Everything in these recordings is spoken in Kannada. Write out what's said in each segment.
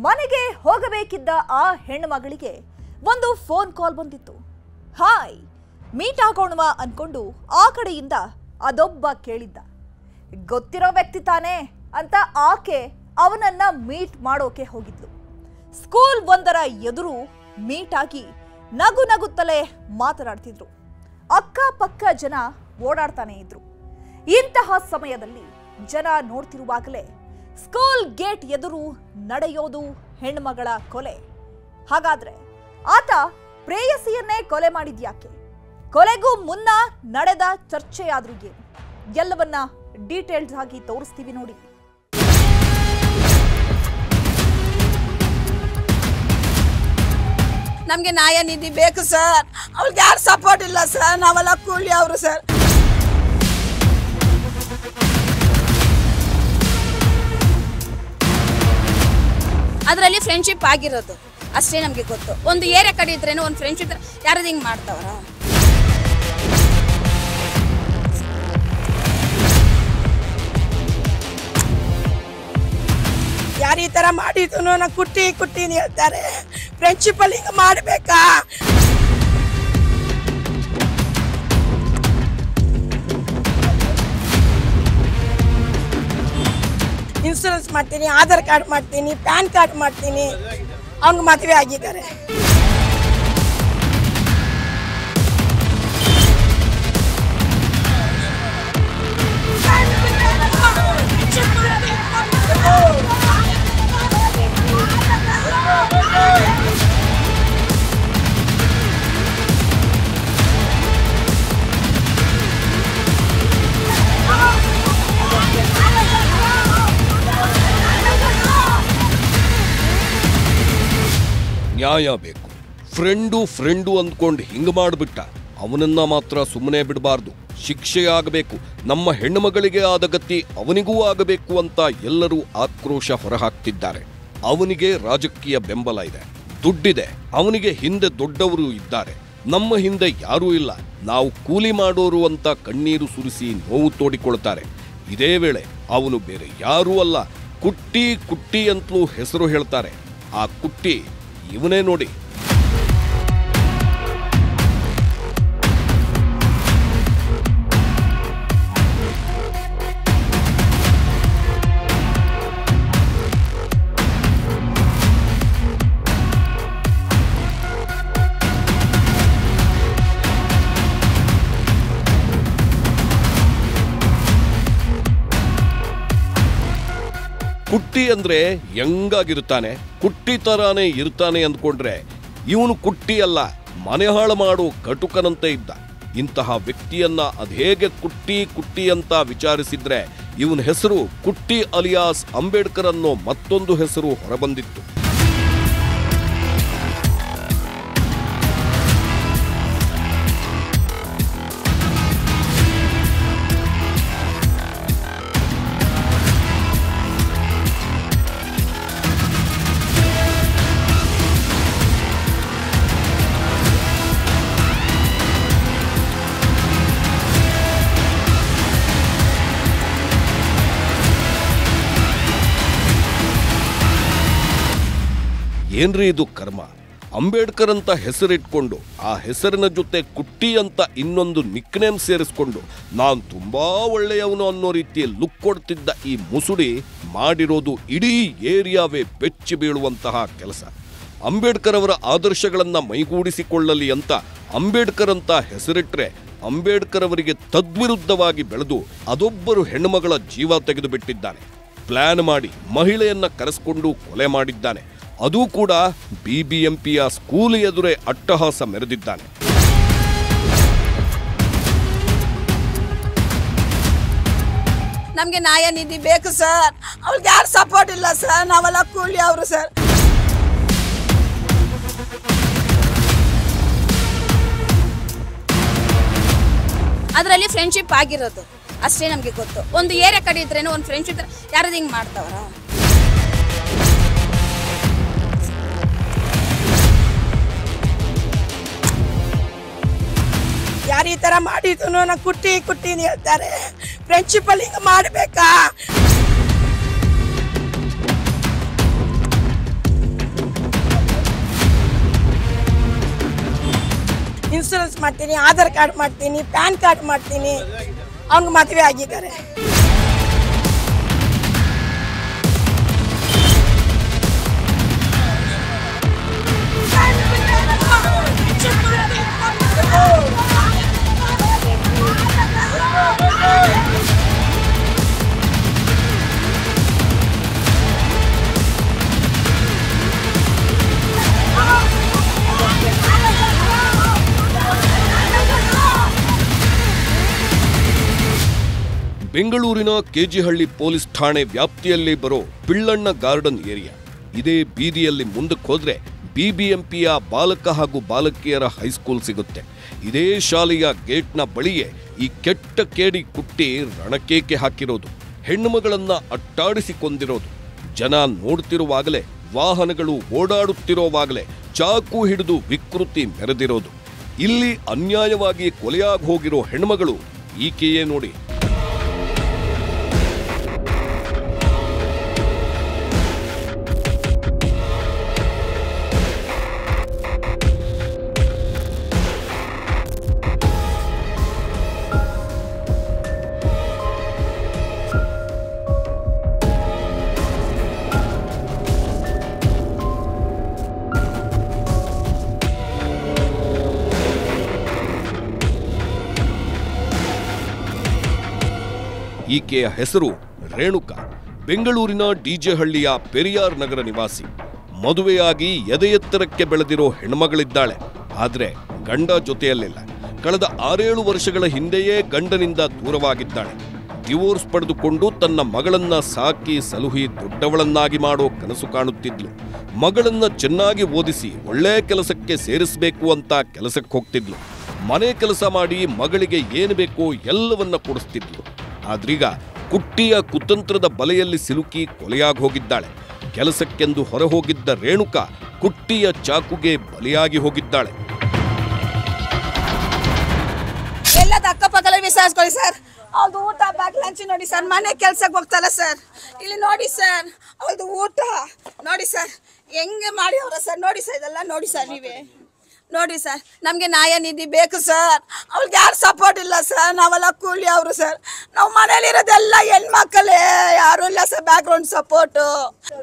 ಮನೆಗೆ ಹೋಗಬೇಕಿದ್ದ ಆ ಹೆಣ್ಣುಮಗಳಿಗೆ ಒಂದು ಫೋನ್ ಕಾಲ್ ಬಂದಿತ್ತು. ಹಾಯ್, ಮೀಟ್ ಆಗೋಣವಾ ಅನ್ಕೊಂಡು ಆ ಕಡೆಯಿಂದ ಅದೊಬ್ಬ ಕೇಳಿದ್ದ. ಗೊತ್ತಿರೋ ವ್ಯಕ್ತಿ ತಾನೇ ಅಂತ ಆಕೆ ಅವನನ್ನ ಮೀಟ್ ಮಾಡೋಕೆ ಹೋಗಿದ್ಲು. ಸ್ಕೂಲ್ ಒಂದರ ಎದುರು ಮೀಟ್ ಆಗಿ ನಗು ನಗುತ್ತಲೇ ಮಾತನಾಡ್ತಿದ್ರು. ಅಕ್ಕಪಕ್ಕ ಜನ ಓಡಾಡ್ತಾನೆ ಇದ್ರು. ಇಂತಹ ಸಮಯದಲ್ಲಿ ಜನ ನೋಡ್ತಿರುವಾಗಲೇ ಸ್ಕೂಲ್ ಗೇಟ್ ಎದುರು ನಡೆಯೋದು ಹೆಣ್ಮಗಳ ಕೊಲೆ. ಹಾಗಾದ್ರೆ ಆತ ಪ್ರೇಯಸಿಯನ್ನೇ ಕೊಲೆ ಮಾಡಿದ್ಯಾಕೆ? ಕೊಲೆಗೂ ಮುನ್ನ ನಡೆದ ಚರ್ಚೆಯಾದ್ರೂ ಏನು? ಎಲ್ಲವನ್ನ ಡೀಟೇಲ್ಸ್ ಆಗಿ ತೋರಿಸ್ತೀವಿ ನೋಡಿ. ನಮ್ಗೆ ನ್ಯಾಯ ನೀತಿ ಬೇಕು ಸರ್. ಅವ್ಳಿಗೆ ಯಾರು ಸಪೋರ್ಟ್ ಇಲ್ಲ ಸರ್. ನಾವೆಲ್ಲ ಕೂಲಿ ಅವರು ಸರ್. ಅದರಲ್ಲಿ ಫ್ರೆಂಡ್ಶಿಪ್ ಆಗಿರೋದು ಅಷ್ಟೇ ನಮ್ಗೆ ಗೊತ್ತು. ಒಂದು ಏರಿಯಾ ಕಡೆ ಇದ್ರೇನು ಒಂದು ಫ್ರೆಂಡ್ಶಿಪ್ ಯಾರು ಹಿಂಗ್ ಮಾಡ್ತಾವ್ರ? ಯಾರು ಈ ತರ ಮಾಡಿದ್ರು ನಾ ಕುಟ್ಟಿ ಕುಟ್ಟಿ ಹೇಳ್ತಾರೆ. ಫ್ರೆಂಡ್ಶಿಪ್ ಅಲ್ಲಿ ಹಿಂಗ ಮಾಡ್ಬೇಕಾ? ಇನ್ಶೂರೆನ್ಸ್ ಮಾಡ್ತೀನಿ, ಆಧಾರ್ ಕಾರ್ಡ್ ಮಾಡ್ತೀನಿ, ಪ್ಯಾನ್ ಕಾರ್ಡ್ ಮಾಡ್ತೀನಿ. ಅವ್ನಿಗೆ ಮದುವೆ ಆಗಿದ್ದಾರೆ. ನ್ಯಾಯ ಬೇಕು. ಫ್ರೆಂಡು ಅಂದ್ಕೊಂಡು ಹಿಂಗೆ ಮಾಡಿಬಿಟ್ಟ. ಅವನನ್ನ ಮಾತ್ರ ಸುಮ್ಮನೆ ಬಿಡಬಾರ್ದು. ಶಿಕ್ಷೆಯಾಗಬೇಕು. ನಮ್ಮ ಹೆಣ್ಣುಮಗಳಿಗೆ ಆದ ಗತಿ ಅವನಿಗೂ ಆಗಬೇಕು ಅಂತ ಎಲ್ಲರೂ ಆಕ್ರೋಶ ಹೊರಹಾಕ್ತಿದ್ದಾರೆ. ಅವನಿಗೆ ರಾಜಕೀಯ ಬೆಂಬಲ ಇದೆ, ದುಡ್ಡಿದೆ. ಅವನಿಗೆ ಹಿಂದೆ ದೊಡ್ಡವರು ಇದ್ದಾರೆ. ನಮ್ಮ ಹಿಂದೆ ಯಾರೂ ಇಲ್ಲ. ನಾವು ಕೂಲಿ ಮಾಡೋರು ಅಂತ ಕಣ್ಣೀರು ಸುರಿಸಿ ನೋವು ತೋಡಿಕೊಳ್ತಾರೆ. ಇದೇ ವೇಳೆ ಅವನು ಬೇರೆ ಯಾರೂ ಅಲ್ಲ, ಕುಟ್ಟಿ ಅಂತಲೂ ಹೆಸರು ಹೇಳ್ತಾರೆ. ಆ ಕುಟ್ಟಿ ಇವನೇ ನೋಡಿ. ಕುಟ್ಟಿ ಅಂದ್ರೆ ಹೆಂಗಾಗಿರ್ತಾನೆ, ಕುಟ್ಟಿ ತರಾನೇ ಇರ್ತಾನೆ ಅಂದ್ಕೊಂಡ್ರೆ ಇವನು ಕುಟ್ಟಿ ಅಲ್ಲ, ಮನೆ ಹಾಳು ಮಾಡೋ ಕಟುಕನಂತೆ ಇದ್ದ. ಇಂತಹ ವ್ಯಕ್ತಿಯನ್ನ ಅದೇಗೆ ಕುಟ್ಟಿ ಅಂತ ವಿಚಾರಿಸಿದ್ರೆ ಇವನ ಹೆಸರು ಕುಟ್ಟಿ ಅಲಿಯಾಸ್ ಅಂಬೇಡ್ಕರ್ ಅನ್ನೋ ಮತ್ತೊಂದು ಹೆಸರು ಹೊರಬಂದಿತ್ತು. ಏನ್ರಿ ಇದು ಕರ್ಮ? ಅಂಬೇಡ್ಕರ್ ಅಂತ ಹೆಸರಿಟ್ಕೊಂಡು ಆ ಹೆಸರಿನ ಜೊತೆ ಕುಟ್ಟಿ ಅಂತ ಇನ್ನೊಂದು ನಿಕ್ನೇಮ್ ಸೇರಿಸ್ಕೊಂಡು ನಾನು ತುಂಬಾ ಒಳ್ಳೆಯವನು ಅನ್ನೋ ರೀತಿ ಲುಕ್ ಕೊಡ್ತಿದ್ದ ಈ ಮುಸುಡಿ ಮಾಡಿರೋದು ಇಡೀ ಏರಿಯಾವೇ ಬೆಚ್ಚಿ ಬೀಳುವಂತಹ ಕೆಲಸ. ಅಂಬೇಡ್ಕರ್ ಅವರ ಆದರ್ಶಗಳನ್ನ ಮೈಗೂಡಿಸಿಕೊಳ್ಳಲಿ ಅಂತ ಅಂಬೇಡ್ಕರ್ ಅಂತ ಹೆಸರಿಟ್ರೆ ಅಂಬೇಡ್ಕರ್ ಅವರಿಗೆ ತದ್ವಿರುದ್ಧವಾಗಿ ಬೆಳೆದು ಅದೊಬ್ಬರು ಹೆಣ್ಣುಮಗಳ ಜೀವ ತೆಗೆದು ಬಿಟ್ಟಿದ್ದಾನೆ. ಪ್ಲಾನ್ ಮಾಡಿ ಮಹಿಳೆಯನ್ನ ಕರೆಸಿಕೊಂಡು ಕೊಲೆ ಮಾಡಿದ್ದಾನೆ. ಅದೂ ಕೂಡ ಬಿಬಿಎಂಪಿಯ ಸ್ಕೂಲ್ ಎದುರೇ ಅಟ್ಟಹಾಸ ಮೆರೆದಿದ್ದಾನೆ. ನಮ್ಗೆ ನ್ಯಾಯ ನೀತಿ ಬೇಕು ಸರ್. ಅವ್ಳಿಗೆ ಯಾರು ಸಪೋರ್ಟ್ ಇಲ್ಲ ಸರ್. ನಾವೆಲ್ಲ ಕೂಲಿ ಅವರು ಸರ್. ಅದರಲ್ಲಿ ಫ್ರೆಂಡ್ಶಿಪ್ ಆಗಿರೋದು ಅಷ್ಟೇ ನಮ್ಗೆ ಗೊತ್ತು. ಒಂದು ಏರಿಯಾ ಕಡೆ ಇದ್ರೇನು ಒಂದು ಫ್ರೆಂಡ್ಶಿಪ್ ಯಾರು ಹಿಂಗ್ ಮಾಡ್ತಾವ್ರ? ಯಾರು ಈ ತರ ಮಾಡಿದ್ರು ನಾ ಕುಟ್ಟಿ ಹೇಳ್ತಾರೆ. ಫ್ರೆಂಡ್ಶಿಪ್ ಅಲ್ಲಿ ಹಿಂಗ ಮಾಡ್ಬೇಕಾ? ಇನ್ಶೂರೆನ್ಸ್ ಮಾಡ್ತೀನಿ, ಆಧಾರ್ ಕಾರ್ಡ್ ಮಾಡ್ತೀನಿ, ಪ್ಯಾನ್ ಕಾರ್ಡ್ ಮಾಡ್ತೀನಿ. ಅವ್ನಿಗೆ ಮದುವೆ ಆಗಿದ್ದಾರೆ. ಬೆಂಗಳೂರಿನ ಕೆಜಿಹಳ್ಳಿ ಪೊಲೀಸ್ ಠಾಣೆ ವ್ಯಾಪ್ತಿಯಲ್ಲಿ ಬರೋ ಪಿಳ್ಳಣ್ಣ ಗಾರ್ಡನ್ ಏರಿಯಾ. ಇದೇ ಬೀದಿಯಲ್ಲಿ ಮುಂದಕ್ಕೆ ಹೋದ್ರೆ ಬಿಬಿಎಂಪಿಯ ಬಾಲಕ ಹಾಗೂ ಬಾಲಕಿಯರ ಹೈಸ್ಕೂಲ್ ಸಿಗುತ್ತೆ. ಇದೇ ಶಾಲೆಯ ಗೇಟ್ನ ಬಳಿಯೇ ಈ ಕೆಟ್ಟ ಕೇಡಿ ಕುಟ್ಟಿ ರಣಕೇಕೆ ಹಾಕಿರೋದು, ಹೆಣ್ಣುಮಗಳನ್ನ ಅಟ್ಟಾಡಿಸಿಕೊಂಡಿರೋದು. ಜನ ನೋಡ್ತಿರುವಾಗಲೇ, ವಾಹನಗಳು ಓಡಾಡುತ್ತಿರುವಾಗಲೇ ಚಾಕು ಹಿಡಿದು ವಿಕೃತಿ ಮೆರೆದಿರೋದು. ಇಲ್ಲಿ ಅನ್ಯಾಯವಾಗಿ ಕೊಲೆಯಾಗಿ ಹೋಗಿರೋ ಹೆಣ್ಮಗಳು ಈಕೆಯೇ ನೋಡಿ. ಈಕೆಯ ಹೆಸರು ರೇಣುಕಾ. ಬೆಂಗಳೂರಿನ ಡಿಜೆಹಳ್ಳಿಯ ಪೆರಿಯಾರ್ ನಗರ ನಿವಾಸಿ. ಮದುವೆಯಾಗಿ ಎದೆ ಎತ್ತರಕ್ಕೆ ಬೆಳೆದಿರೋ ಹೆಣ್ಮಗಳಿದ್ದಾಳೆ. ಆದ್ರೆ ಗಂಡ ಜೊತೆಯಲ್ಲಿಲ್ಲ. ಕಳೆದ 6-7 ವರ್ಷಗಳ ಹಿಂದೆಯೇ ಗಂಡನಿಂದ ದೂರವಾಗಿದ್ದಾಳೆ. ಡಿವೋರ್ಸ್ ಪಡೆದುಕೊಂಡು ತನ್ನ ಮಗಳನ್ನ ಸಾಕಿ ಸಲುಹಿ ದೊಡ್ಡವಳನ್ನಾಗಿ ಮಾಡೋ ಕನಸು ಕಾಣುತ್ತಿದ್ಲು. ಮಗಳನ್ನ ಚೆನ್ನಾಗಿ ಓದಿಸಿ ಒಳ್ಳೆ ಕೆಲಸಕ್ಕೆ ಸೇರಿಸಬೇಕು ಅಂತ ಕೆಲಸಕ್ಕೆ ಹೋಗ್ತಿದ್ಲು. ಮನೆ ಕೆಲಸ ಮಾಡಿ ಮಗಳಿಗೆ ಏನು ಬೇಕೋ ಎಲ್ಲವನ್ನ ಕೊಡಿಸ್ತಿದ್ಲು. ಆದ್ರೀಗ ಕುಟ್ಟಿಯ ಕುತಂತ್ರದ ಬಲೆಯಲ್ಲಿ ಸಿಲುಕಿ ಕೊಲೆಯಾಗಿ ಹೋಗಿದ್ದಾಳೆ. ಕೆಲಸಕ್ಕೆಂದು ಹೊರಹೋಗಿದ್ದ ರೇಣುಕಾ ಕುಟ್ಟಿಯ ಚಾಕುಗೆ ಬಲಿಯಾಗಿ ಹೋಗಿದ್ದಾಳೆ. ಎಲ್ಲದ ಅಕ್ಕಪಕ್ಕದಲ್ಲಿ ವಿಚಾರಿಸ್ಕೊಳ್ಳಿ ಸರ್. ಅವ್ರದ್ದು ಊಟ ಬ್ಯಾಗ್ ಲಂಚ್ ನೋಡಿ ಸರ್. ಮನೆ ಕೆಲ್ಸಕ್ಕೆ ಹೋಗ್ತಾರ ಸರ್. ಇಲ್ಲಿ ನೋಡಿ ಸರ್, ಅವ್ರದ್ದು ಊಟ ನೋಡಿ ಸರ್, ಹೆಂಗೆ ಮಾಡಿ ಅವ್ರ ಸರ್. ನೋಡಿ ಸರ್, ಇದೆಲ್ಲ ನೋಡಿ ಸರ್, ನೀವೇ ನೋಡಿ ಸರ್. ನಮಗೆ ನ್ಯಾಯ ನಿಧಿ ಬೇಕು ಸರ್. ಅವ್ಳಿಗೆ ಯಾರು ಸಪೋರ್ಟ್ ಇಲ್ಲ ಸರ್. ನಾವೆಲ್ಲ ಕೂಲಿ ಅವರು ಸರ್. ನಾವು ಮನೇಲಿರೋದೆಲ್ಲ ಹೆಣ್ಮಕ್ಕಳೇ, ಯಾರು ಇಲ್ಲ sir background support.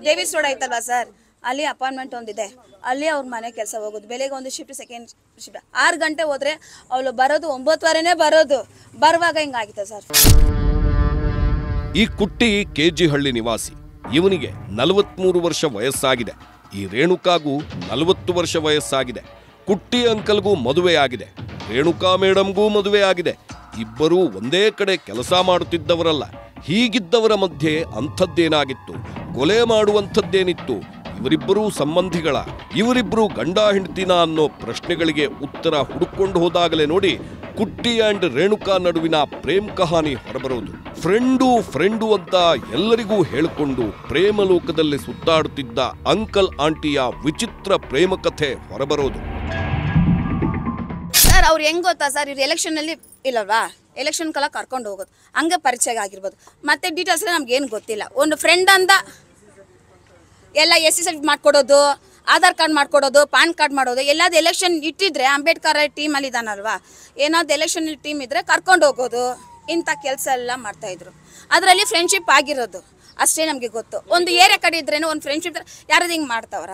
Davis road ಐತಲ್ವಾ ಸರ್, ಅಲ್ಲಿ ಅಪಾರ್ಟ್ಮೆಂಟ್ ಒಂದಿದೆ. ಅಲ್ಲಿ ಅವ್ರ ಮನೆ ಕೆಲಸ ಹೋಗೋದು. ಬೆಳಿಗ್ಗೆ ಒಂದು ಶಿಫ್ಟ್, ಸೆಕೆಂಡ್ ಶಿಫ್ಟ್. 6 ಗಂಟೆ ಹೋದ್ರೆ ಅವಳು ಬರೋದು 9:15ನೇ ಬರೋದು. ಬರುವಾಗ ಹಿಂಗಾಗಿತ್ತು ಸರ್. ಈ ಕುಟ್ಟಿ ಕೆಜಿಹಳ್ಳಿ ನಿವಾಸಿ. ಇವನಿಗೆ 43 ವರ್ಷ ವಯಸ್ಸಾಗಿದೆ. ಈ ರೇಣುಕಾಗೂ 40 ವರ್ಷ ವಯಸ್ಸಾಗಿದೆ. ಕುಟ್ಟಿ ಅಂಕಲ್ಗೂ ಮದುವೆಯಾಗಿದೆ. ರೇಣುಕಾ ಮೇಡಮ್ಗೂ ಮದುವೆಯಾಗಿದೆ. ಇಬ್ಬರೂ ಒಂದೇ ಕಡೆ ಕೆಲಸ ಮಾಡುತ್ತಿದ್ದವರಲ್ಲ. ಹೀಗಿದ್ದವರ ಮಧ್ಯೆ ಅಂಥದ್ದೇನಾಗಿತ್ತು? ಕೊಲೆ ಮಾಡುವಂಥದ್ದೇನಿತ್ತು? ಇವರಿಬ್ಬರೂ ಸಂಬಂಧಿಗಳ? ಇವರಿಬ್ಬರು ಗಂಡ ಹೆಂಡತಿನ ಅನ್ನೋ ಪ್ರಶ್ನೆಗಳಿಗೆ ಉತ್ತರ ಹುಡುಕೊಂಡು ಹೋದಾಗಲೇ ನೋಡಿ ಕುಟ್ಟಿ ಅಂಡ್ ರೇಣುಕಾ ನಡುವಿನ ಪ್ರೇಮ್ ಕಹಾನಿ ಹೊರಬರೋದು. ಫ್ರೆಂಡು ಅಂತ ಎಲ್ಲರಿಗೂ ಹೇಳಿಕೊಂಡು ಪ್ರೇಮಲೋಕದಲ್ಲಿ ಸುತ್ತಾಡುತ್ತಿದ್ದ ಅಂಕಲ್ ಆಂಟಿಯ ವಿಚಿತ್ರ ಪ್ರೇಮ ಕಥೆ ಹೊರಬರೋದು. ಸರ್ ಅವ್ರು ಹೆಂಗ್ ಗೊತ್ತಾ ಸರ್, ಇವ್ರು ಎಲೆಕ್ಷನ್ ಅಲ್ಲಿ ಇಲ್ಲಲ್ವಾ, ಎಲೆಕ್ಷನ್ ಕಲ್ಲ ಕರ್ಕೊಂಡು ಹೋಗೋದು, ಹಂಗೆ ಪರಿಚಯ ಆಗಿರ್ಬೋದು. ಮತ್ತೆ ಡೀಟೇಲ್ಸ್ ನಮ್ಗೆ ಏನು ಗೊತ್ತಿಲ್ಲ. ಒಂದು ಫ್ರೆಂಡ್ ಅಂತ ಎಲ್ಲ SC ಸರ್ಟಿಫಿಕೇಟ್ ಮಾಡ್ಕೊಡೋದು, ಆಧಾರ್ ಕಾರ್ಡ್ ಮಾಡ್ಕೊಡೋದು, ಪಾನ್ ಕಾರ್ಡ್ ಮಾಡೋದು. ಎಲ್ಲಾದ್ರು ಎಲೆಕ್ಷನ್ ಇಟ್ಟಿದ್ರೆ ಅಂಬೇಡ್ಕರ್ ಟೀಮಲ್ಲಿ ಇದಾನಲ್ವಾ, ಏನಾದ್ರು ಎಲೆಕ್ಷನ್ ಟೀಮ್ ಇದ್ರೆ ಕರ್ಕೊಂಡು ಹೋಗೋದು, ಇಂಥ ಕೆಲಸ ಎಲ್ಲ ಮಾಡ್ತಾ ಇದ್ರು. ಅದರಲ್ಲಿ ಫ್ರೆಂಡ್ಶಿಪ್ ಆಗಿರೋದು ಅಷ್ಟೇ ನಮಗೆ ಗೊತ್ತು. ಒಂದು ಏರಿಯಾ ಕಡೆ ಇದ್ರೇನು ಒಂದು ಫ್ರೆಂಡ್ಶಿಪ್ ಯಾರು ಹಿಂಗೆ ಮಾಡ್ತಾವ್ರ?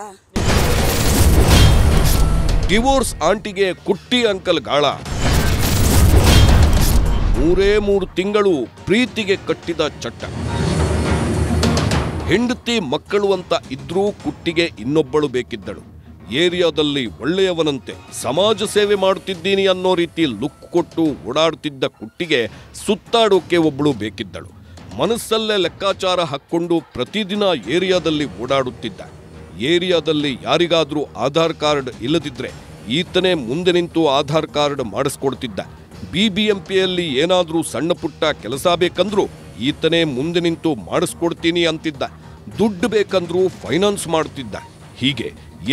ಡಿವೋರ್ಸ್ ಆಂಟಿಗೆ ಕುಟ್ಟಿ ಅಂಕಲ್ ಗಾಳ. 3 ತಿಂಗಳು ಪ್ರೀತಿಗೆ ಕಟ್ಟಿದ ಚಟ್ಟ. ಹೆಂಡತಿ ಮಕ್ಕಳು ಅಂತ ಇದ್ರೂ ಕುಟ್ಟಿಗೆ ಇನ್ನೊಬ್ಬಳು ಬೇಕಿದ್ದಳು. ಏರಿಯಾದಲ್ಲಿ ಒಳ್ಳೆಯವನಂತೆ ಸಮಾಜ ಸೇವೆ ಮಾಡುತ್ತಿದ್ದೀನಿ ಅನ್ನೋ ರೀತಿ ಲುಕ್ ಕೊಟ್ಟು ಓಡಾಡುತ್ತಿದ್ದ ಕುಟ್ಟಿಗೆ ಸುತ್ತಾಡೋಕೆ ಒಬ್ಬಳು ಬೇಕಿದ್ದಳು. ಮನಸ್ಸಲ್ಲೇ ಲೆಕ್ಕಾಚಾರ ಹಾಕ್ಕೊಂಡು ಪ್ರತಿದಿನ ಏರಿಯಾದಲ್ಲಿ ಓಡಾಡುತ್ತಿದ್ದ. ಏರಿಯಾದಲ್ಲಿ ಯಾರಿಗಾದ್ರೂ ಆಧಾರ್ ಕಾರ್ಡ್ ಇಲ್ಲದಿದ್ರೆ ಈತನೇ ಮುಂದೆ ನಿಂತು ಆಧಾರ್ ಕಾರ್ಡ್ ಮಾಡಿಸ್ಕೊಡ್ತಿದ್ದ. ಬಿಬಿಎಂಪಿಯಲ್ಲಿ ಏನಾದ್ರೂ ಸಣ್ಣ ಪುಟ್ಟ ಕೆಲಸ ಬೇಕಂದ್ರೂ ಈತನೇ ಮುಂದೆ ನಿಂತು ಮಾಡಿಸ್ಕೊಡ್ತೀನಿ ಅಂತಿದ್ದ. ದುಡ್ಡು ಬೇಕಂದ್ರೂ ಫೈನಾನ್ಸ್ ಮಾಡ್ತಿದ್ದ. ಹೀಗೆ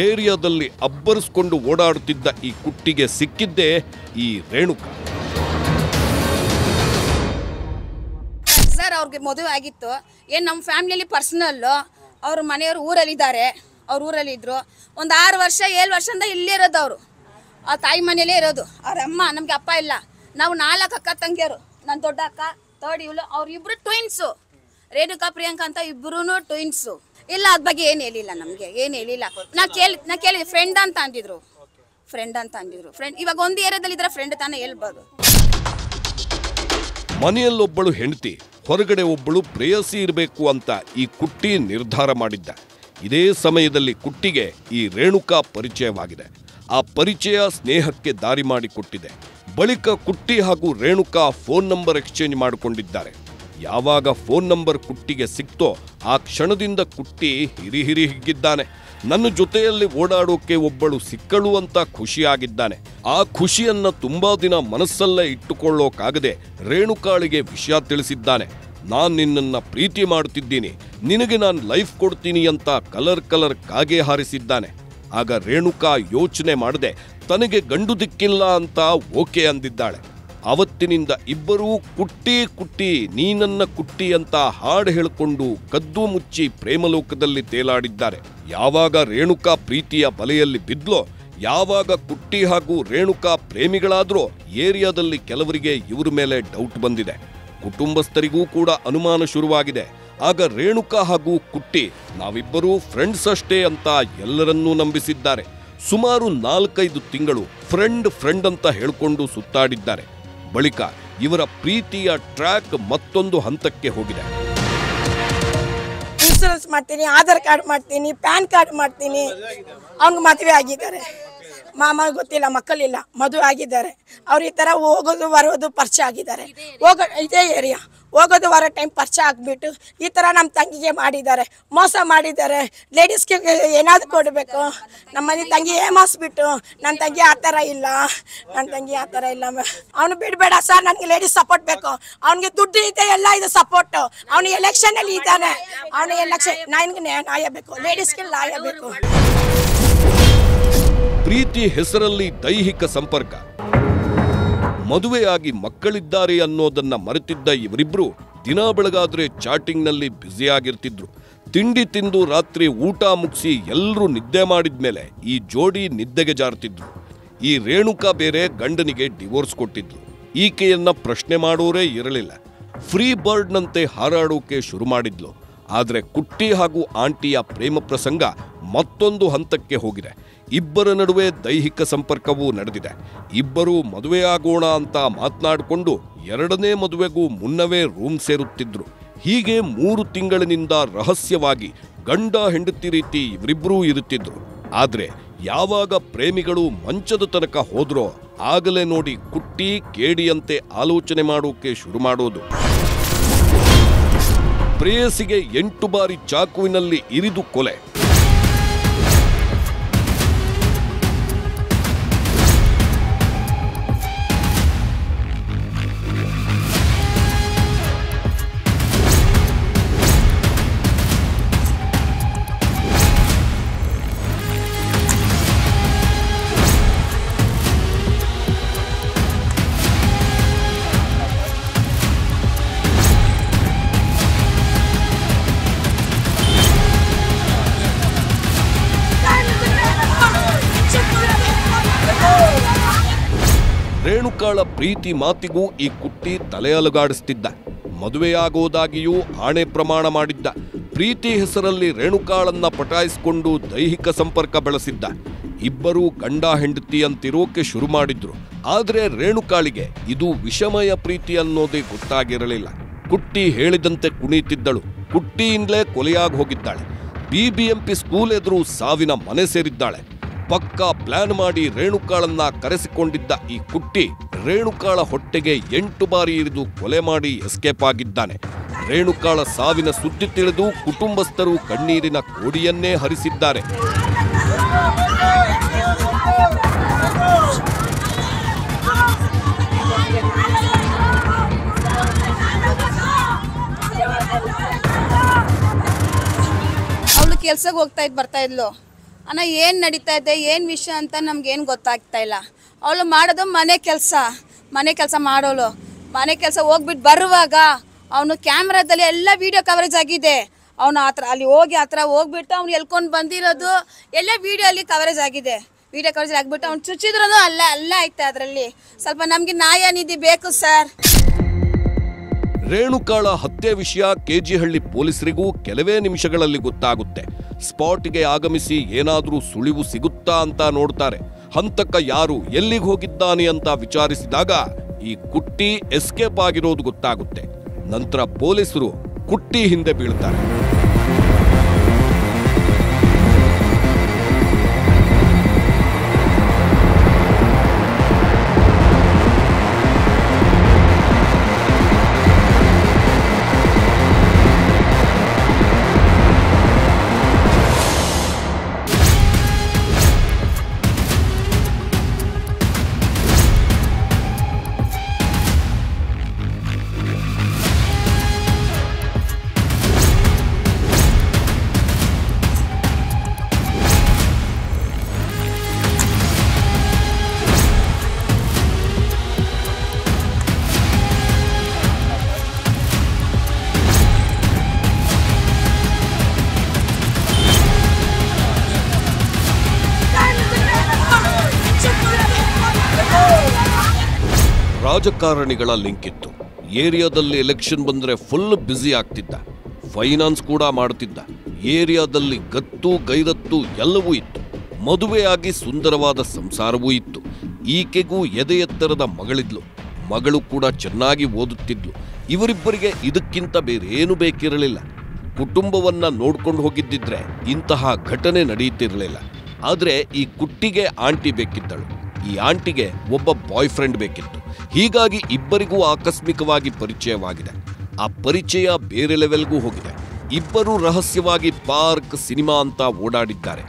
ಏರಿಯಾದಲ್ಲಿ ಅಬ್ಬರಿಸ್ಕೊಂಡು ಓಡಾಡುತ್ತಿದ್ದ ಈ ಕುಟ್ಟಿಗೆ ಸಿಕ್ಕಿದ್ದೇ ಈ ರೇಣುಕಾ. ಸರ್ ಅವ್ರಿಗೆ ಮದುವೆ ಆಗಿತ್ತು. ಏನು ನಮ್ಮ ಫ್ಯಾಮಿಲಿಯಲ್ಲಿ ಪರ್ಸನಲ್ಲು. ಅವ್ರ ಮನೆಯವರು ಊರಲ್ಲಿದ್ದಾರೆ. ಅವ್ರ ಊರಲ್ಲಿ ಇದ್ರು. ಒಂದು 6 ವರ್ಷ 7 ವರ್ಷದಿಂದ ಇಲ್ಲೇ ಇರೋದು ಅವರು. ಆ ತಾಯಿ ಮನೇಲೇ ಇರೋದು. ಅವ್ರ ಅಮ್ಮ, ನಮಗೆ ಅಪ್ಪ ಇಲ್ಲ. ನಾವು 4 ಅಕ್ಕ ತಂಗಿಯರು. ನನ್ನ ದೊಡ್ಡ ಅಕ್ಕ, ಥರ್ಡ್ ಇವಳು, ಅವ್ರಿಬ್ರು ಟ್ವಿನ್ಸು. ರೇಣುಕಾ ಪ್ರಿಯಾಂಕಾ ಅಂತ ಇಬ್ರು ಟ್ವಿನ್ಸು. ಇಲ್ಲ, ಅದ್ರ ಬಗ್ಗೆ ಏನು ಹೇಳಿಲ್ಲ, ನಮಗೆ ಏನು ಹೇಳಿಲ್ಲ. ನಾ ಕೇಳಿದೆ ಫ್ರೆಂಡ್ ಅಂತ ಅಂದಿದ್ರು. ಫ್ರೆಂಡ್ ಇವಾಗ ಒಂದು ಏರಿಯಾದಲ್ಲಿ ಇದ್ರೆ ಫ್ರೆಂಡ್ ತಾನೇ ಹೇಳ್ಬೋದು. ಮನೆಯಲ್ಲೊಬ್ಬಳು ಹೆಂಡತಿ, ಹೊರಗಡೆ ಒಬ್ಬಳು ಪ್ರೇಯಸಿ ಇರಬೇಕು ಅಂತ ಈ ಕುಟ್ಟಿ ನಿರ್ಧಾರ ಮಾಡಿದ್ದ. ಇದೇ ಸಮಯದಲ್ಲಿ ಕುಟ್ಟಿಗೆ ಈ ರೇಣುಕಾ ಪರಿಚಯವಾಗಿದೆ. ಆ ಪರಿಚಯ ಸ್ನೇಹಕ್ಕೆ ದಾರಿ ಮಾಡಿಕೊಟ್ಟಿದೆ. ಬಳಿಕ ಕುಟ್ಟಿ ಹಾಗೂ ರೇಣುಕಾ ಫೋನ್ ನಂಬರ್ ಎಕ್ಸ್ಚೇಂಜ್ ಮಾಡಿಕೊಂಡಿದ್ದಾರೆ. ಯಾವಾಗ ಫೋನ್ ನಂಬರ್ ಕುಟ್ಟಿಗೆ ಸಿಕ್ತೋ ಆ ಕ್ಷಣದಿಂದ ಕುಟ್ಟಿ ಹಿರಿ ಹಿಗ್ಗಿದ್ದಾನೆ. ನನ್ನ ಜೊತೆಯಲ್ಲಿ ಓಡಾಡೋಕೆ ಒಬ್ಬಳು ಸಿಕ್ಕಳು ಅಂತ ಖುಷಿಯಾಗಿದ್ದಾನೆ. ಆ ಖುಷಿಯನ್ನ ತುಂಬಾ ದಿನ ಮನಸ್ಸಲ್ಲೇ ಇಟ್ಟುಕೊಳ್ಳೋಕಾಗದೆ ರೇಣುಕಾಳಿಗೆ ವಿಷಯ ತಿಳಿಸಿದ್ದಾನೆ. ನಾನ್ ನಿನ್ನನ್ನ ಪ್ರೀತಿ ಮಾಡುತ್ತಿದ್ದೀನಿ, ನಿನಗೆ ನಾನು ಲೈಫ್ ಕೊಡ್ತೀನಿ ಅಂತ ಕಲರ್ ಕಾಗೆ ಹಾರಿಸಿದ್ದಾನೆ. ಆಗ ರೇಣುಕಾ ಯೋಚನೆ ಮಾಡದೆ ತನಗೆ ಗಂಡು ದಿಕ್ಕಿಲ್ಲ ಅಂತ ಓಕೆ ಅಂದಿದ್ದಾಳೆ. ಅವತ್ತಿನಿಂದ ಇಬ್ಬರೂ ಕುಟ್ಟಿ ನೀನನ್ನ ಕುಟ್ಟಿ ಅಂತ ಹಾಡು ಹೇಳಿಕೊಂಡು ಕದ್ದು ಮುಚ್ಚಿ ಪ್ರೇಮಲೋಕದಲ್ಲಿ ತೇಲಾಡಿದ್ದಾರೆ. ಯಾವಾಗ ರೇಣುಕಾ ಪ್ರೀತಿಯ ಬಲೆಯಲ್ಲಿ ಬಿದ್ಲೋ, ಯಾವಾಗ ಕುಟ್ಟಿ ಹಾಗೂ ರೇಣುಕಾ ಪ್ರೇಮಿಗಳಾದ್ರೋ, ಏರಿಯಾದಲ್ಲಿ ಕೆಲವರಿಗೆ ಇವ್ರ ಮೇಲೆ ಡೌಟ್ ಬಂದಿದೆ. ಕುಟುಂಬಸ್ಥರಿಗೂ ಕೂಡ ಅನುಮಾನ ಶುರುವಾಗಿದೆ. ಆಗ ರೇಣುಕಾ ಹಾಗೂ ಕುಟ್ಟಿ ನಾವಿಬ್ಬರೂ ಫ್ರೆಂಡ್ಸ್ ಅಷ್ಟೇ ಅಂತ ಎಲ್ಲರನ್ನೂ ನಂಬಿಸಿದ್ದಾರೆ. ಸುಮಾರು 4-5 ತಿಂಗಳು ಫ್ರೆಂಡ್ ಅಂತ ಹೇಳ್ಕೊಂಡು ಸುತ್ತಾಡಿದ್ದಾರೆ. ಬಳಿಕ ಇವರ ಪ್ರೀತಿಯ ಟ್ರ್ಯಾಕ್ ಮತ್ತೊಂದು ಹಂತಕ್ಕೆ ಹೋಗಿದೆ. ಇನ್ಶೂರೆನ್ಸ್ ಮಾಡ್ತೀನಿ, ಆಧಾರ್ ಕಾರ್ಡ್ ಮಾಡ್ತೀನಿ, ಪ್ಯಾನ್ ಕಾರ್ಡ್ ಮಾಡ್ತೀನಿ. ಅವ್ನಿಗೆ ಮದುವೆ ಆಗಿದ್ದಾರೆ. ಮಾಮ ಗೊತ್ತಿಲ್ಲ, ಮಕ್ಕಳಿಲ್ಲ, ಮದುವೆ ಆಗಿದ್ದಾರೆ. ಅವ್ರು ಈ ಥರ ಹೋಗೋದು ಬರೋದು ಪರಿಚಯ ಆಗಿದ್ದಾರೆ. ಇದೇ ಏರಿಯಾ ಹೋಗೋದು ಬರೋ ಟೈಮ್ ಪರಿಚಯ ಆಗಿಬಿಟ್ಟು ಈ ಥರ ನಮ್ಮ ತಂಗಿಗೆ ಮಾಡಿದ್ದಾರೆ, ಮೋಸ ಮಾಡಿದ್ದಾರೆ. ಲೇಡೀಸ್ಗೆ ಏನಾದರೂ ಕೊಡಬೇಕು. ನಮ್ಮ ಮನೆ ತಂಗಿ ಏಮಾಸ್ಬಿಟ್ಟು ನನ್ನ ತಂಗಿ ಆ ಥರ ಇಲ್ಲ. ಅವನು ಬಿಡಬೇಡ ಸರ್, ನನಗೆ ಲೇಡೀಸ್ ಸಪೋರ್ಟ್ ಬೇಕು. ಅವನಿಗೆ ದುಡ್ಡು ಇದೆ, ಎಲ್ಲ ಇದು ಸಪೋರ್ಟು. ಅವನು ಎಲೆಕ್ಷನಲ್ಲಿ ಇದ್ದಾನೆ. ಅವನು ಎಲೆಕ್ಷನ್ ನನಗೆ ನ್ಯಾಯ ಬೇಕು, ಲೇಡೀಸ್ಗೆ ನ್ಯಾಯ ಬೇಕು. ಪ್ರೀತಿ ಹೆಸರಲ್ಲಿ ದೈಹಿಕ ಸಂಪರ್ಕ, ಮದುವೆಯಾಗಿ ಮಕ್ಕಳಿದ್ದಾರೆ ಅನ್ನೋದನ್ನ ಮರೆತಿದ್ದ ಇವರಿಬ್ರು ದಿನ ಬೆಳಗಾದ್ರೆ ಚಾಟಿಂಗ್ನಲ್ಲಿ ಬ್ಯುಸಿಯಾಗಿರ್ತಿದ್ರು. ತಿಂಡಿ ತಿಂದು ರಾತ್ರಿ ಊಟ ಮುಗಿಸಿ ಎಲ್ಲರೂ ನಿದ್ದೆ ಮಾಡಿದ್ಮೇಲೆ ಈ ಜೋಡಿ ನಿದ್ದೆಗೆ ಜಾರ್ತಿದ್ರು. ಈ ರೇಣುಕಾ ಬೇರೆ ಗಂಡನಿಗೆ ಡಿವೋರ್ಸ್ ಕೊಟ್ಟಿದ್ರು. ಈಕೆಯನ್ನ ಪ್ರಶ್ನೆ ಮಾಡೋರೇ ಇರಲಿಲ್ಲ. ಫ್ರೀ ಬರ್ಡ್ನಂತೆ ಹಾರಾಡೋಕೆ ಶುರು ಮಾಡಿದ್ಲು. ಆದರೆ ಕುಟ್ಟಿ ಹಾಗೂ ಆಂಟಿಯ ಪ್ರೇಮ ಪ್ರಸಂಗ ಮತ್ತೊಂದು ಹಂತಕ್ಕೆ ಹೋಗಿದೆ. ಇಬ್ಬರ ನಡುವೆ ದೈಹಿಕ ಸಂಪರ್ಕವೂ ನಡೆದಿದೆ. ಇಬ್ಬರೂ ಮದುವೆಯಾಗೋಣ ಅಂತ ಮಾತನಾಡಿಕೊಂಡು 2ನೇ ಮದುವೆಗೂ ಮುನ್ನವೇ ರೂಮ್ ಸೇರುತ್ತಿದ್ರು. ಹೀಗೆ 3 ತಿಂಗಳಿನಿಂದ ರಹಸ್ಯವಾಗಿ ಗಂಡ ಹೆಂಡತಿ ರೀತಿ ಇವರಿಬ್ಬರೂ ಇರುತ್ತಿದ್ರು. ಆದ್ರೆ ಯಾವಾಗ ಪ್ರೇಮಿಗಳು ಮಂಚದ ತನಕ ಹೋದ್ರೋ ಆಗಲೇ ನೋಡಿ ಕುಟ್ಟಿ ಕೇಡಿಯಂತೆ ಆಲೋಚನೆ ಮಾಡೋಕೆ ಶುರು ಮಾಡೋದು. ಪ್ರೇಯಸಿಗೆ 8 ಬಾರಿ ಚಾಕುವಿನಲ್ಲಿ ಇರಿದು ಕೊಲೆ. ರೇಣುಕಾಳ ಪ್ರೀತಿ ಮಾತಿಗೂ ಈ ಕುಟ್ಟಿ ತಲೆ ಅಲುಗಾಡಿಸ್ತಿದ್ದ. ಮದುವೆಯಾಗೋದಾಗಿಯೂ ಆಣೆ ಪ್ರಮಾಣ ಮಾಡಿದ್ದ. ಪ್ರೀತಿ ಹೆಸರಲ್ಲಿ ರೇಣುಕಾಳನ್ನ ಪಟಾಯಿಸಿಕೊಂಡು ದೈಹಿಕ ಸಂಪರ್ಕ ಬೆಳೆಸಿದ್ದ. ಇಬ್ಬರೂ ಗಂಡ ಹೆಂಡತಿ ಅಂತಿರೋಕೆ ಶುರು ಮಾಡಿದ್ರು. ಆದ್ರೆ ರೇಣುಕಾಳಿಗೆ ಇದು ವಿಷಮಯ ಪ್ರೀತಿ ಅನ್ನೋದೇ ಗೊತ್ತಾಗಿರಲಿಲ್ಲ. ಕುಟ್ಟಿ ಹೇಳಿದಂತೆ ಕುಣಿತಿದ್ದಳು. ಕುಟ್ಟಿಯಿಂದಲೇ ಕೊಲೆಯಾಗಿ ಹೋಗಿದ್ದಾಳೆ. BBMP ಸ್ಕೂಲ್ ಎದುರು ಸಾವಿನ ಮನೆ ಸೇರಿದ್ದಾಳೆ. ಪಕ್ಕಾ ಪ್ಲಾನ್ ಮಾಡಿ ರೇಣುಕಾಳನ್ನ ಕರೆಸಿಕೊಂಡಿದ್ದ ಈ ಕುಟ್ಟಿ ರೇಣುಕಾಳ ಹೊಟ್ಟೆಗೆ 8 ಬಾರಿ ಇರಿದು ಕೊಲೆ ಮಾಡಿ ಎಸ್ಕೇಪ್ ಆಗಿದ್ದಾನೆ. ರೇಣುಕಾಳ ಸಾವಿನ ಸುದ್ದಿ ತಿಳಿದು ಕುಟುಂಬಸ್ಥರು ಕಣ್ಣೀರಿನ ಕೋಡಿಯನ್ನೇ ಹರಿಸಿದ್ದಾರೆ. ಅವಳು ಕೆಲ್ಸಕ್ಕೆ ಹೋಗ್ತಾ ಬರ್ತಾ ಇದ್ಲು. ಅಣ್ಣ ಏನು ನಡೀತಾ ಇದೆ, ಏನು ವಿಷಯ ಅಂತ ನಮ್ಗೇನು ಗೊತ್ತಾಗ್ತಾ ಇಲ್ಲ. ಅವಳು ಮಾಡೋದು ಮನೆ ಕೆಲಸ ಮಾಡೋಳು. ಮನೆ ಕೆಲಸ ಹೋಗ್ಬಿಟ್ಟು ಬರುವಾಗ ಅವನು ಕ್ಯಾಮ್ರಾದಲ್ಲಿ ಎಲ್ಲ ವಿಡಿಯೋ ಕವರೇಜ್ ಆಗಿದೆ. ಅವನು ಅಲ್ಲಿ ಹೋಗ್ಬಿಟ್ಟು ಅವ್ನು ಎಲ್ಕೊಂಡು ಬಂದಿರೋದು ಎಲ್ಲ ವಿಡಿಯೋ ಅಲ್ಲಿ ಕವರೇಜ್ ಆಗಿದೆ. ವಿಡಿಯೋ ಕವರೇಜ್ ಆಗ್ಬಿಟ್ಟು ಅವ್ನು ಚುಚ್ಚಿದ್ರು ಅಲ್ಲ ಐತೆ ಅದರಲ್ಲಿ. ಸ್ವಲ್ಪ ನಮಗೆ ನ್ಯಾಯ ನಿಧಿ ಬೇಕು ಸರ್. ರೇಣುಕಾಳ ಹತ್ಯೆ ವಿಷಯ ಕೆಜಿಹಳ್ಳಿ ಪೊಲೀಸರಿಗೂ ಕೆಲವೇ ನಿಮಿಷಗಳಲ್ಲಿ ಗೊತ್ತಾಗುತ್ತೆ. ಸ್ಪಾಟ್ಗೆ ಆಗಮಿಸಿ ಏನಾದರೂ ಸುಳಿವು ಸಿಗುತ್ತಾ ಅಂತ ನೋಡ್ತಾರೆ. ಹಂತಕ ಯಾರು, ಎಲ್ಲಿಗೆ ಹೋಗಿದ್ದಾನೆ ಅಂತ ವಿಚಾರಿಸಿದಾಗ ಈ ಕುಟ್ಟಿ ಎಸ್ಕೇಪ್ ಆಗಿರೋದು ಗೊತ್ತಾಗುತ್ತೆ. ನಂತರ ಪೊಲೀಸರು ಕುಟ್ಟಿ ಹಿಂದೆ ಬೀಳ್ತಾರೆ. ರಾಜಕಾರಣಿಗಳ ಲಿಂಕ್ ಇತ್ತು. ಏರಿಯಾದಲ್ಲಿ ಎಲೆಕ್ಷನ್ ಬಂದ್ರೆ ಫುಲ್ ಬ್ಯುಸಿ ಆಗ್ತಿದ್ದ. ಫೈನಾನ್ಸ್ ಕೂಡ ಮಾಡ್ತಿದ್ದ. ಏರಿಯಾದಲ್ಲಿ ಗತ್ತು ಗೈರತ್ತು ಎಲ್ಲವೂ ಇತ್ತು. ಮದುವೆಯಾಗಿ ಸುಂದರವಾದ ಸಂಸಾರವೂ ಇತ್ತು. ಈಕೆಗೂ ಎದೆ ಎತ್ತರದ ಮಗಳಿದ್ಲು. ಮಗಳು ಕೂಡ ಚೆನ್ನಾಗಿ ಓದುತ್ತಿದ್ಲು. ಇವರಿಬ್ಬರಿಗೆ ಇದಕ್ಕಿಂತ ಬೇರೇನು ಬೇಕಿರಲಿಲ್ಲ. ಕುಟುಂಬವನ್ನ ನೋಡ್ಕೊಂಡು ಹೋಗಿದ್ದಿದ್ರೆ ಇಂತಹ ಘಟನೆ ನಡೆಯುತ್ತಿರಲಿಲ್ಲ. ಆದರೆ ಈ ಕುಟ್ಟಿಗೆ ಆಂಟಿ ಬೇಕಿದ್ದಳು. ಈ ಆಂಟಿಗೆ ಒಬ್ಬ ಬಾಯ್ ಫ್ರೆಂಡ್ ಬೇಕಿತ್ತು. ಹೀಗಾಗಿ ಇಬ್ಬರಿಗೂ ಆಕಸ್ಮಿಕವಾಗಿ ಪರಿಚಯವಾಗಿದೆ. ಆ ಪರಿಚಯ ಬೇರೆ ಲೆವೆಲ್ಗೂ ಹೋಗಿದೆ. ಇಬ್ಬರು ರಹಸ್ಯವಾಗಿ ಪಾರ್ಕ್, ಸಿನಿಮಾ ಅಂತ ಓಡಾಡಿದ್ದಾರೆ.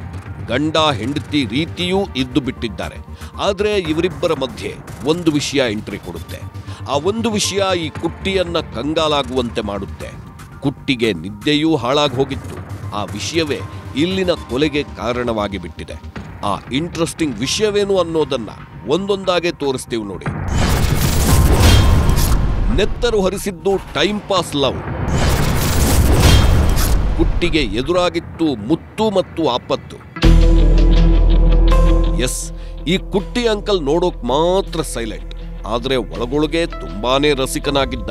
ಗಂಡ ಹೆಂಡತಿ ರೀತಿಯೂ ಇದ್ದು ಬಿಟ್ಟಿದ್ದಾರೆ. ಆದರೆ ಇವರಿಬ್ಬರ ಮಧ್ಯೆ ಒಂದು ವಿಷಯ ಎಂಟ್ರಿ ಕೊಡುತ್ತೆ. ಆ ಒಂದು ವಿಷಯ ಈ ಕುಟ್ಟಿಯನ್ನ ಕಂಗಾಲಾಗುವಂತೆ ಮಾಡುತ್ತೆ. ಕುಟ್ಟಿಗೆ ನಿದ್ದೆಯೂ ಹಾಳಾಗಿ ಹೋಗಿತ್ತು. ಆ ವಿಷಯವೇ ಇಲ್ಲಿನ ಕೊಲೆಗೆ ಕಾರಣವಾಗಿ ಬಿಟ್ಟಿದೆ. ಆ ಇಂಟ್ರೆಸ್ಟಿಂಗ್ ವಿಷಯವೇನು ಅನ್ನೋದನ್ನ ಒಂದೊಂದಾಗೆ ತೋರಿಸ್ತೀವಿ ನೋಡಿ. ನೆತ್ತರು ಹರಿಸಿದ್ದು ಟೈಮ್ ಪಾಸ್ ಲವ್. ಕುಟ್ಟಿಗೆ ಎದುರಾಗಿತ್ತು ಮುತ್ತು ಮತ್ತು ಆಪತ್ತು. ಎಸ್, ಈ ಕುಟ್ಟಿ ಅಂಕಲ್ ನೋಡೋಕ್ ಮಾತ್ರ ಸೈಲೆಂಟ್, ಆದ್ರೆ ಒಳಗೊಳಗೆ ತುಂಬಾನೇ ರಸಿಕನಾಗಿದ್ದ.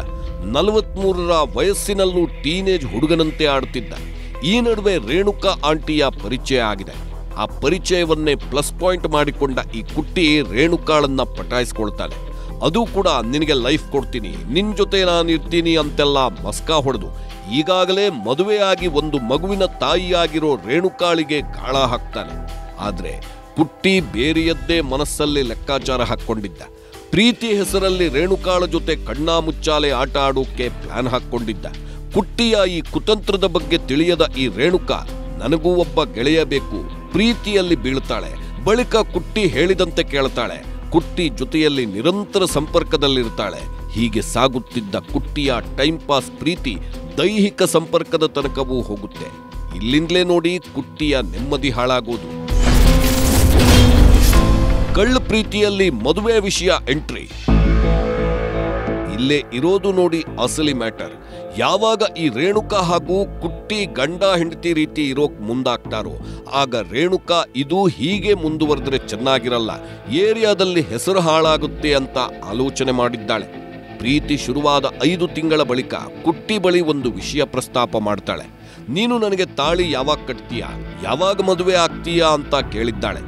43ರ ವಯಸ್ಸಿನಲ್ಲೂ ಟೀನೇಜ್ ಹುಡುಗನಂತೆ ಆಡ್ತಿದ್ದ. ಈ ನಡುವೆ ರೇಣುಕಾ ಆಂಟಿಯ ಪರಿಚಯ ಆಗಿದೆ. ಆ ಪರಿಚಯವನ್ನೇ ಪ್ಲಸ್ ಪಾಯಿಂಟ್ ಮಾಡಿಕೊಂಡ ಈ ಕುಟ್ಟಿ ರೇಣುಕಾಳನ್ನ ಪಟಾಯಿಸ್ಕೊಳ್ತಾನೆ. ಅದು ಕೂಡ ನಿನಗೆ ಲೈಫ್ ಕೊಡ್ತೀನಿ, ನಿನ್ ಜೊತೆ ನಾನಿರ್ತೀನಿ ಅಂತೆಲ್ಲ ಮಸ್ಕಾ ಹೊಡೆದು ಈಗಾಗಲೇ ಮದುವೆಯಾಗಿ ಒಂದು ಮಗುವಿನ ತಾಯಿಯಾಗಿರೋ ರೇಣುಕಾಳಿಗೆ ಗಾಳ ಹಾಕ್ತಾನೆ. ಆದ್ರೆ ಕುಟ್ಟಿ ಬೇರೆಯದ್ದೇ ಮನಸ್ಸಲ್ಲಿ ಲೆಕ್ಕಾಚಾರ ಹಾಕ್ಕೊಂಡಿದ್ದ. ಪ್ರೀತಿ ಹೆಸರಲ್ಲಿ ರೇಣುಕಾಳ ಜೊತೆ ಕಣ್ಣಾ ಮುಚ್ಚಾಲೆ ಆಟ ಆಡೋಕೆ ಪ್ಲಾನ್ ಹಾಕ್ಕೊಂಡಿದ್ದ. ಕುಟ್ಟಿಯ ಈ ಕುತಂತ್ರದ ಬಗ್ಗೆ ತಿಳಿಯದ ಈ ರೇಣುಕಾ ನನಗೂ ಒಬ್ಬ ಗೆಳೆಯ ಬೇಕು, ಪ್ರೀತಿಯಲ್ಲಿ ಬೀಳ್ತಾಳೆ. ಬಳಿಕ ಕುಟ್ಟಿ ಹೇಳಿದಂತೆ ಕೇಳ್ತಾಳೆ. ಕುಟ್ಟಿ ಜೊತೆಯಲ್ಲಿ ನಿರಂತರ ಸಂಪರ್ಕದಲ್ಲಿರ್ತಾಳೆ. ಹೀಗೆ ಸಾಗುತ್ತಿದ್ದ ಕುಟ್ಟಿಯ ಟೈಮ್ ಪಾಸ್ ಪ್ರೀತಿ ದೈಹಿಕ ಸಂಪರ್ಕದ ತನಕವೂ ಹೋಗುತ್ತೆ. ಇಲ್ಲಿಂದಲೇ ನೋಡಿ ಕುಟ್ಟಿಯ ನೆಮ್ಮದಿ ಹಾಳಾಗೋದು. ಕಳ್ಳ ಪ್ರೀತಿಯಲ್ಲಿ ಮದುವೆ ವಿಷಯ ಎಂಟ್ರಿ. ಇಲ್ಲೇ ಇರೋದು ನೋಡಿ ಅಸಲಿ ಮ್ಯಾಟರ್. ಯಾವಾಗ ಈ ರೇಣುಕಾ ಹಾಗೂ ಕುಟ್ಟಿ ಗಂಡ ಹೆಂಡತಿ ರೀತಿ ಇರೋಕ್ ಮುಂದಾಗ್ತಾರೋ ಆಗ ರೇಣುಕಾ ಇದು ಹೀಗೆ ಮುಂದುವರೆದ್ರೆ ಚೆನ್ನಾಗಿರಲ್ಲ, ಏರಿಯಾದಲ್ಲಿ ಹೆಸರು ಹಾಳಾಗುತ್ತೆ ಅಂತ ಆಲೋಚನೆ ಮಾಡಿದ್ದಾಳೆ. ಪ್ರೀತಿ ಶುರುವಾದ 5 ತಿಂಗಳ ಬಳಿಕ ಕುಟ್ಟಿ ಬಳಿ ಒಂದು ವಿಷಯ ಪ್ರಸ್ತಾಪ ಮಾಡ್ತಾಳೆ. ನೀನು ನನಗೆ ತಾಳಿ ಯಾವಾಗ ಕಟ್ತೀಯಾ, ಯಾವಾಗ ಮದುವೆ ಆಗ್ತೀಯಾ ಅಂತ ಕೇಳಿದ್ದಾಳೆ.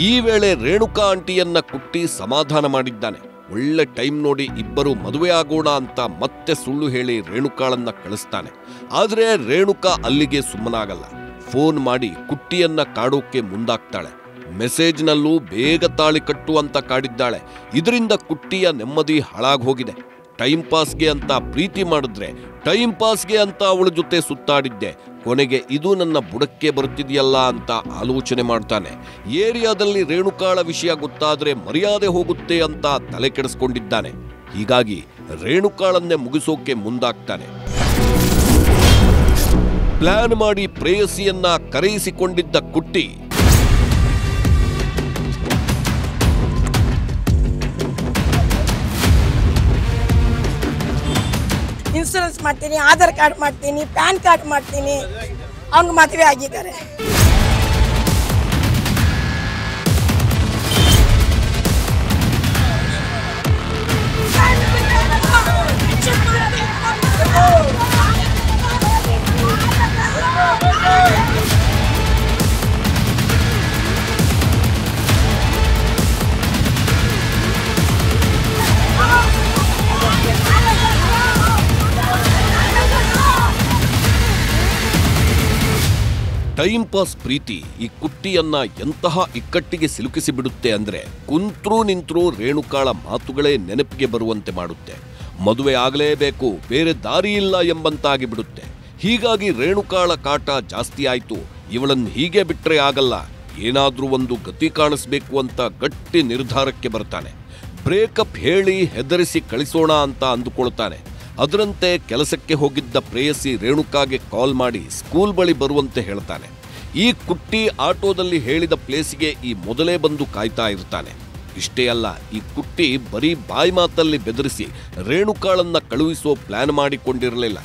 ಈ ವೇಳೆ ರೇಣುಕಾ ಆಂಟಿಯನ್ನ ಕುಟ್ಟಿ ಸಮಾಧಾನ ಮಾಡಿದ್ದಾನೆ. ಒಳ್ಳೆ ಟೈಮ್ ನೋಡಿ ಇಬ್ಬರು ಮದುವೆ ಆಗೋಣ ಅಂತ ಮತ್ತೆ ಸುಳ್ಳು ಹೇಳಿ ರೇಣುಕಾಳನ್ನ ಕಳಿಸ್ತಾನೆ. ಆದ್ರೆ ರೇಣುಕಾ ಅಲ್ಲಿಗೆ ಸುಮ್ಮನಾಗಲ್ಲ. ಫೋನ್ ಮಾಡಿ ಕುಟ್ಟಿಯನ್ನ ಕಾಡೋಕೆ ಮುಂದಾಗ್ತಾಳೆ. ಮೆಸೇಜ್ನಲ್ಲೂ ಬೇಗ ತಾಳಿ ಕಟ್ಟು ಅಂತ ಕಾಡಿದ್ದಾಳೆ. ಇದರಿಂದ ಕುಟ್ಟಿಯ ನೆಮ್ಮದಿ ಹಾಳಾಗಿ ಹೋಗಿದೆ. ಟೈಮ್ ಪಾಸ್ಗೆ ಅಂತ ಪ್ರೀತಿ ಮಾಡಿದ್ರೆ ಟೈಮ್ ಪಾಸ್ಗೆ ಅಂತ ಅವಳ ಜೊತೆ ಸುತ್ತಾಡಿದ್ದೆ, ಕೊನೆಗೆ ಇದು ನನ್ನ ಬುಡಕ್ಕೆ ಬರುತ್ತಿದೆಯಲ್ಲ ಅಂತ ಆಲೋಚನೆ ಮಾಡ್ತಾನೆ. ಏರಿಯಾದಲ್ಲಿ ರೇಣುಕಾಳ ವಿಷಯ ಗೊತ್ತಾದ್ರೆ ಮರ್ಯಾದೆ ಹೋಗುತ್ತೆ ಅಂತ ತಲೆ ಕೆಡಿಸ್ಕೊಂಡಿದ್ದಾನೆ. ಹೀಗಾಗಿ ರೇಣುಕಾಳನ್ನೇ ಮುಗಿಸೋಕೆ ಮುಂದಾಗ್ತಾನೆ. ಪ್ಲಾನ್ ಮಾಡಿ ಪ್ರೇಯಸಿಯನ್ನ ಕರೆಯಿಸಿಕೊಂಡಿದ್ದ ಕುಟ್ಟಿ ಇನ್ಶೂರೆನ್ಸ್ ಮಾಡ್ತೀನಿ, ಆಧಾರ್ ಕಾರ್ಡ್ ಮಾಡ್ತೀನಿ, ಪ್ಯಾನ್ ಕಾರ್ಡ್ ಮಾಡ್ತೀನಿ. ಅವ್ನಿಗೆ ಮದುವೆ ಆಗಿದ್ದಾರೆ. ಟೈಮ್ ಪಾಸ್ ಪ್ರೀತಿ ಈ ಕುಟ್ಟಿಯನ್ನ ಎಂತಹ ಇಕ್ಕಟ್ಟಿಗೆ ಸಿಲುಕಿಸಿ ಬಿಡುತ್ತೆ ಅಂದ್ರೆ ಕುಂತ್ರೂ ನಿಂತ್ರೂ ರೇಣುಕಾಳ ಮಾತುಗಳೇ ನೆನಪಿಗೆ ಬರುವಂತೆ ಮಾಡುತ್ತೆ. ಮದುವೆ ಆಗಲೇಬೇಕು, ಬೇರೆ ದಾರಿ ಇಲ್ಲ ಎಂಬಂತಾಗಿ ಬಿಡುತ್ತೆ. ಹೀಗಾಗಿ ರೇಣುಕಾಳ ಕಾಟ ಜಾಸ್ತಿ ಆಯ್ತು. ಇವಳನ್ನು ಹೀಗೆ ಬಿಟ್ರೆ ಆಗಲ್ಲ, ಏನಾದ್ರೂ ಒಂದು ಗತಿ ಕಾಣಿಸ್ಬೇಕು ಅಂತ ಗಟ್ಟಿ ನಿರ್ಧಾರಕ್ಕೆ ಬರ್ತಾನೆ. ಬ್ರೇಕಪ್ ಹೇಳಿ ಹೆದರಿಸಿ ಕಳಿಸೋಣ ಅಂತ ಅಂದುಕೊಳ್ತಾನೆ. ಅದರಂತೆ ಕೆಲಸಕ್ಕೆ ಹೋಗಿದ್ದ ಪ್ರೇಯಸಿ ರೇಣುಕಾಗೆ ಕಾಲ್ ಮಾಡಿ ಸ್ಕೂಲ್ ಬಳಿ ಬರುವಂತೆ ಹೇಳ್ತಾನೆ. ಈ ಕುಟ್ಟಿ ಆಟೋದಲ್ಲಿ ಹೇಳಿದ ಪ್ಲೇಸಿಗೆ ಈ ಮೊದಲೇ ಬಂದು ಕಾಯ್ತಾ ಇರ್ತಾನೆ. ಇಷ್ಟೇ ಅಲ್ಲ, ಈ ಕುಟ್ಟಿ ಬರೀ ಬಾಯಿ ಮಾತಲ್ಲಿ ಬೆದರಿಸಿ ರೇಣುಕಾಳನ್ನ ಕಳುಹಿಸೋ ಪ್ಲಾನ್ ಮಾಡಿಕೊಂಡಿರಲಿಲ್ಲ.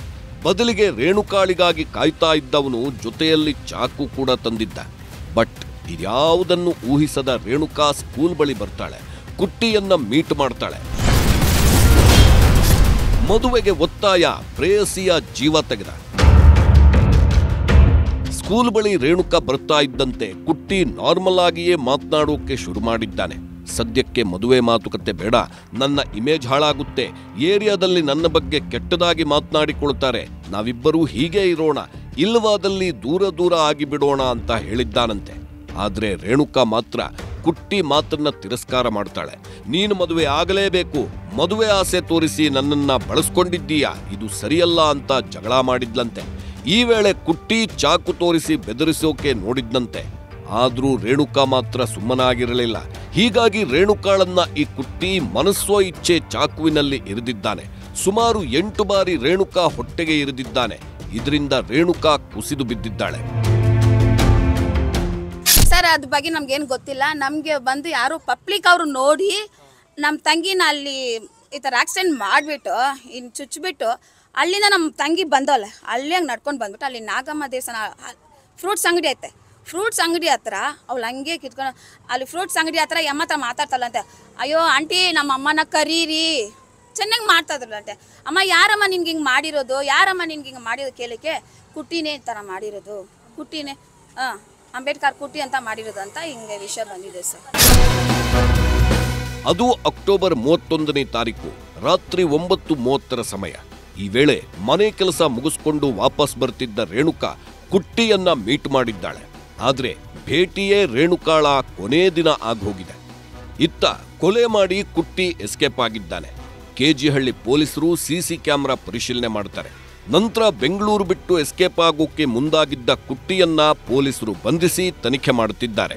ಬದಲಿಗೆ ರೇಣುಕಾಳಿಗಾಗಿ ಕಾಯ್ತಾ ಇದ್ದವನು ಜೊತೆಯಲ್ಲಿ ಚಾಕು ಕೂಡ ತಂದಿದ್ದ. ಬಟ್ ಇದ್ಯಾವುದನ್ನು ಊಹಿಸದ ರೇಣುಕಾ ಸ್ಕೂಲ್ ಬಳಿ ಬರ್ತಾಳೆ, ಕುಟ್ಟಿಯನ್ನ ಮೀಟ್ ಮಾಡ್ತಾಳೆ. ಮದುವೆಗೆ ಒತ್ತಾಯ, ಪ್ರೇಯಸಿಯ ಜೀವ ತೆಗೆದ. ಸ್ಕೂಲ್ ಬಳಿ ರೇಣುಕಾ ಬರ್ತಾ ಇದ್ದಂತೆ ಕುಟ್ಟಿ ನಾರ್ಮಲ್ ಆಗಿಯೇ ಮಾತನಾಡೋಕೆ ಶುರು ಮಾಡಿದ್ದಾನೆ. ಸದ್ಯಕ್ಕೆ ಮದುವೆ ಮಾತುಕತೆ ಬೇಡ, ನನ್ನ ಇಮೇಜ್ ಹಾಳಾಗುತ್ತೆ, ಏರಿಯಾದಲ್ಲಿ ನನ್ನ ಬಗ್ಗೆ ಕೆಟ್ಟದಾಗಿ ಮಾತನಾಡಿಕೊಳ್ತಾರೆ, ನಾವಿಬ್ಬರೂ ಹೀಗೆ ಇರೋಣ, ಇಲ್ಲವಾದಲ್ಲಿ ದೂರ ದೂರ ಆಗಿಬಿಡೋಣ ಅಂತ ಹೇಳಿದ್ದಾನಂತೆ. ಆದ್ರೆ ರೇಣುಕಾ ಮಾತ್ರ ಕುಟ್ಟಿ ಮಾತನ್ನ ತಿರಸ್ಕಾರ ಮಾಡ್ತಾಳೆ. ನೀನು ಮದುವೆ ಆಗಲೇಬೇಕು, ಮದುವೆ ಆಸೆ ತೋರಿಸಿ ನನ್ನನ್ನ ಬಳಸ್ಕೊಂಡಿದ್ದೀಯಾ, ಇದು ಸರಿಯಲ್ಲ ಅಂತ ಜಗಳ ಮಾಡಿದ್ಲಂತೆ. ಈ ವೇಳೆ ಕುಟ್ಟಿ ಚಾಕು ತೋರಿಸಿ ಬೆದರಿಸೋಕೆ ನೋಡಿದ್ನಂತೆ. ಆದ್ರೂ ರೇಣುಕಾ ಮಾತ್ರ ಸುಮ್ಮನಾಗಿರಲಿಲ್ಲ. ಹೀಗಾಗಿ ರೇಣುಕಾಳನ್ನ ಈ ಕುಟ್ಟಿ ಮನಸ್ಸೋ ಇಚ್ಛೆ ಚಾಕುವಿನಲ್ಲಿ ಇರಿದಿದ್ದಾನೆ. ಸುಮಾರು 8 ಬಾರಿ ರೇಣುಕಾ ಹೊಟ್ಟೆಗೆ ಇರಿದಿದ್ದಾನೆ. ಇದರಿಂದ ರೇಣುಕಾ ಕುಸಿದು ಬಿದ್ದಿದ್ದಾಳೆ. ಸರ್ ಅದ್ರ ಬಗ್ಗೆ ನಮ್ಗೇನು ಗೊತ್ತಿಲ್ಲ. ನಮಗೆ ಬಂದು ಯಾರೋ ಪಬ್ಲಿಕ್ ಅವರು ನೋಡಿ ನಮ್ಮ ತಂಗಿನ ಅಲ್ಲಿ ಈ ಥರ ಆಕ್ಸಿಡೆಂಟ್ ಮಾಡಿಬಿಟ್ಟು ಇನ್ನು ಚುಚ್ಚಿಬಿಟ್ಟು ಅಲ್ಲಿಂದ ನಮ್ಮ ತಂಗಿ ಬಂದವಲ್ಲ, ಅಲ್ಲೇ ನಡ್ಕೊಂಡು ಬಂದ್ಬಿಟ್ಟು ಅಲ್ಲಿ ನಾಗಮ್ಮ ದೇವಸ್ಥಾನ ಫ್ರೂಟ್ಸ್ ಅಂಗಡಿ ಐತೆ, ಫ್ರೂಟ್ಸ್ ಅಂಗಡಿ ಹತ್ರ ಅವಳು ಹಂಗೆ ಕಿತ್ಕೊಂಡು ಅಲ್ಲಿ ಫ್ರೂಟ್ಸ್ ಅಂಗಡಿ ಹತ್ರ ಎಮ್ಮ ಹತ್ರ ಮಾತಾಡ್ತಾಳಂತೆ. ಅಯ್ಯೋ ಆಂಟಿ ನಮ್ಮ ಅಮ್ಮನ ಕರೀರಿ, ಚೆನ್ನಾಗಿ ಮಾಡ್ತಾ ಇದ್ರಲ್ಲಂತೆ. ಅಮ್ಮ ಯಾರಮ್ಮ ನಿನ್ಗೆ ಹಿಂಗೆ ಮಾಡಿರೋದು, ಯಾರಮ್ಮ ನಿನ್ಗೆ ಹಿಂಗೆ ಮಾಡಿರೋದು ಕೇಳಕ್ಕೆ, ಕುಟ್ಟಿನೇ ಈ ಥರ ಮಾಡಿರೋದು, ಕುಟ್ಟಿನೇ ಅಂಬೇಡ್ಕರ್ ಕುಟ್ಟಿ ಅಂತ ಮಾಡಿರೋದು ಅಂತ ಹಿಂಗೆ ವಿಷಯ ಬಂದಿದೆ ಸರ್. ಅದು ಅಕ್ಟೋಬರ್ 31ನೇ ತಾರೀಕು ರಾತ್ರಿ 9:30 ಸಮಯ. ಈ ವೇಳೆ ಮನೆ ಕೆಲಸ ಮುಗಿಸ್ಕೊಂಡು ವಾಪಸ್ ಬರ್ತಿದ್ದ ರೇಣುಕಾ ಕುಟ್ಟಿಯನ್ನ ಮೀಟ್ ಮಾಡಿದ್ದಾಳೆ. ಆದ್ರೆ ಭೇಟಿಯೇ ರೇಣುಕಾಳ ಕೊನೆ ದಿನ ಆಗೋಗಿದೆ. ಇತ್ತ ಕೊಲೆ ಮಾಡಿ ಕುಟ್ಟಿ ಎಸ್ಕೇಪ್ ಆಗಿದ್ದಾನೆ. ಕೆಜಿಹಳ್ಳಿ ಪೊಲೀಸರು ಸಿಸಿ ಕ್ಯಾಮೆರಾ ಪರಿಶೀಲನೆ ಮಾಡ್ತಾರೆ. ನಂತರ ಬೆಂಗಳೂರು ಬಿಟ್ಟು ಎಸ್ಕೇಪ್ ಆಗೋಕೆ ಮುಂದಾಗಿದ್ದ ಕುಟ್ಟಿಯನ್ನ ಪೊಲೀಸರು ಬಂಧಿಸಿ ತನಿಖೆ ಮಾಡುತ್ತಿದ್ದಾರೆ.